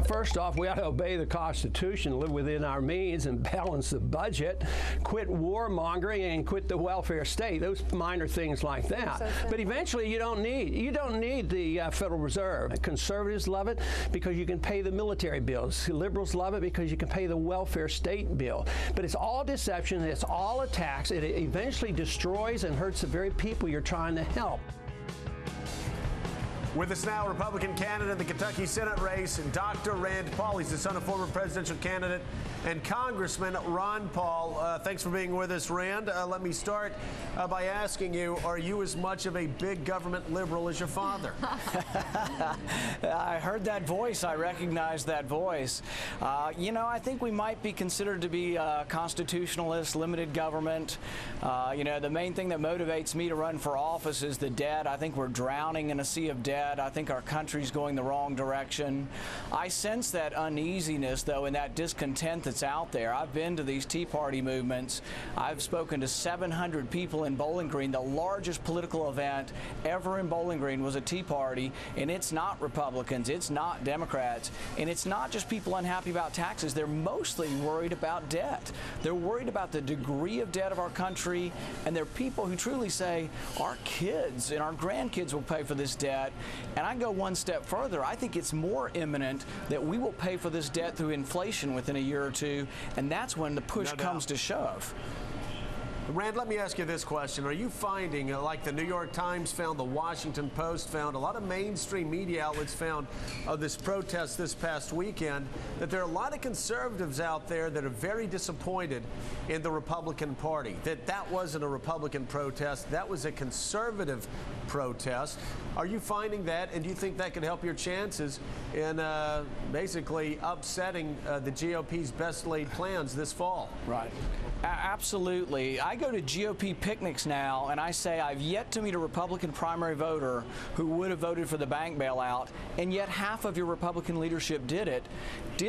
First off, we ought to obey the Constitution, live within our means, and balance the budget, quit warmongering, and quit the welfare state. Those minor things like that. But eventually, you don't need the Federal Reserve. Conservatives love it because you can pay the military bills. Liberals love it because you can pay the welfare state bill. But it's all deception. It's all a tax. It eventually destroys and hurts the very people you're trying to help. With us now, Republican candidate in the Kentucky Senate race, Dr. Rand Paul. He's the son of former presidential candidate and Congressman Ron Paul. Thanks for being with us, Rand. Let me start by asking you, are you as much of a big government liberal as your father? I heard that voice. I recognize that voice. You know, I think we might be considered to be constitutionalists, limited government. You know, the main thing that motivates me to run for office is the debt. I think we're drowning in a sea of debt. I think our country's going the wrong direction. I sense that uneasiness, though, and that discontent that's out there. I've been to these Tea Party movements. I've spoken to 700 people in Bowling Green. The largest political event ever in Bowling Green was a Tea Party, and it's not Republicans, it's not Democrats, and it's not just people unhappy about taxes. They're mostly worried about debt. They're worried about the degree of debt of our country, and they're people who truly say our kids and our grandkids will pay for this debt. And I go one step further. I think it's more imminent that we will pay for this debt through inflation within a year or two, and that's when the push comes to shove. Rand, let me ask you this question. Are you finding, like the New York Times found, the Washington Post found, a lot of mainstream media outlets found of this protest this past weekend, that there are a lot of conservatives out there that are very disappointed in the Republican Party, that wasn't a Republican protest, that was a conservative protest? Are you finding that, and do you think that could help your chances in basically upsetting the GOP's best laid plans this fall? Right. Absolutely. I go to GOP picnics now, and I say I've yet to meet a Republican primary voter who would have voted for the bank bailout, and yet half of your Republican leadership did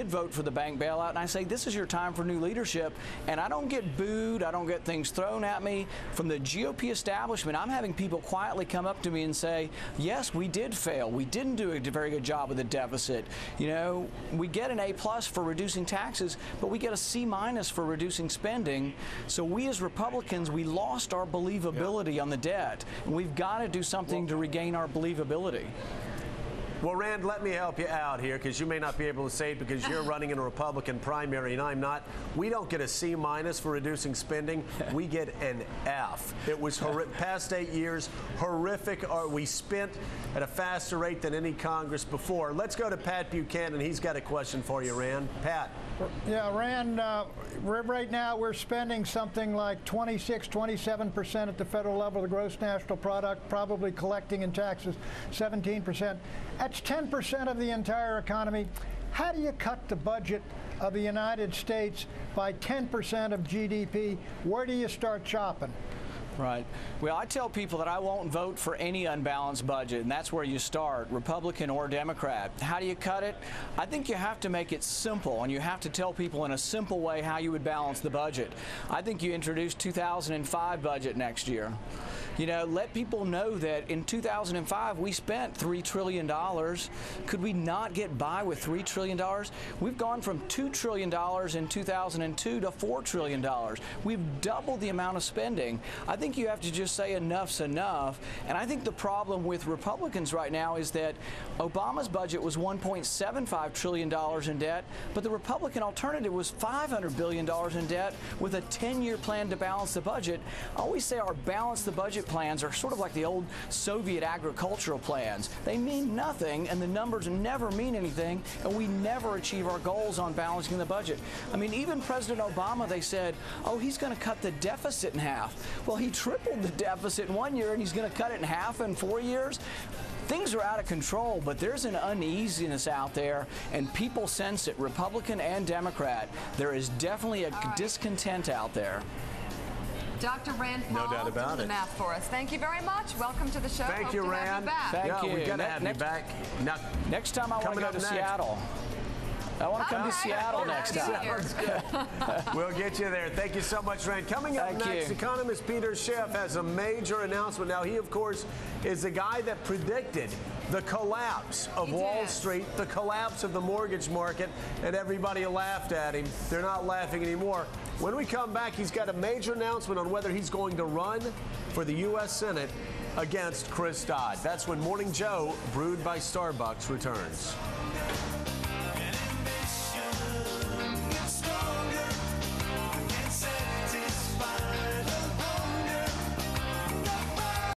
vote for the bank bailout, and I say this is your time for new leadership, and I don't get booed, I don't get things thrown at me from the GOP establishment. I'm having people quietly come up to me and say, yes, we did fail. We didn't do a very good job with the deficit. You know, we get an A+ for reducing taxes, but we get a C- for reducing spending. So we as Republicans, we lost our believability on the debt, and we've got to do something to regain our believability. Well, Rand, let me help you out here, because you may not be able to say it because you're running in a Republican primary and I'm not. We don't get a C- for reducing spending. We get an F. It was past 8 years, horrific. We spent at a faster rate than any Congress before. Let's go to Pat Buchanan. He's got a question for you, Rand. Pat. Yeah, Rand, right now we're spending something like 26-27% at the federal level of the gross national product, probably collecting in taxes 17%. That's 10% of the entire economy. How do you cut the budget of the United States by 10% of GDP? Where do you start chopping? Right. Well, I tell people that I won't vote for any unbalanced budget, and that's where you start, Republican or Democrat. How do you cut it? I think you have to make it simple, and you have to tell people in a simple way how you would balance the budget. I think you introduce 2005 budget next year. You know, let people know that in 2005 we spent $3 trillion. Could we not get by with $3 trillion? We've gone from $2 trillion in 2002 to $4 trillion. We've doubled the amount of spending. I think you have to just say enough's enough. And I think the problem with Republicans right now is that Obama's budget was $1.75 trillion in debt, but the Republican alternative was $500 billion in debt with a 10-year plan to balance the budget. I always say our balance the budget plans are sort of like the old Soviet agricultural plans. They mean nothing, and the numbers never mean anything, and we never achieve our goals on balancing the budget. I mean, even President Obama, they said, oh, he's going to cut the deficit in half. Well, he tripled the deficit in 1 year, and he's going to cut it in half in 4 years. Things are out of control, but there's an uneasiness out there, and people sense it, Republican and Democrat. There is definitely a discontent out there. Dr. Rand Paul, no doubt about doing the math for us. Thank you very much. Welcome to the show. Thank you, Rand. Thank you. We got to have you back. Now, next time I want to go to Seattle. I want to come to Seattle next time. We'll get you there. Thank you so much, Rand. Coming up next, economist Peter Schiff has a major announcement. Now, he, of course, is the guy that predicted the collapse of Wall Street, the collapse of the mortgage market, and everybody laughed at him. They're not laughing anymore. When we come back, he's got a major announcement on whether he's going to run for the U.S. Senate against Chris Dodd. That's when Morning Joe, brewed by Starbucks, returns.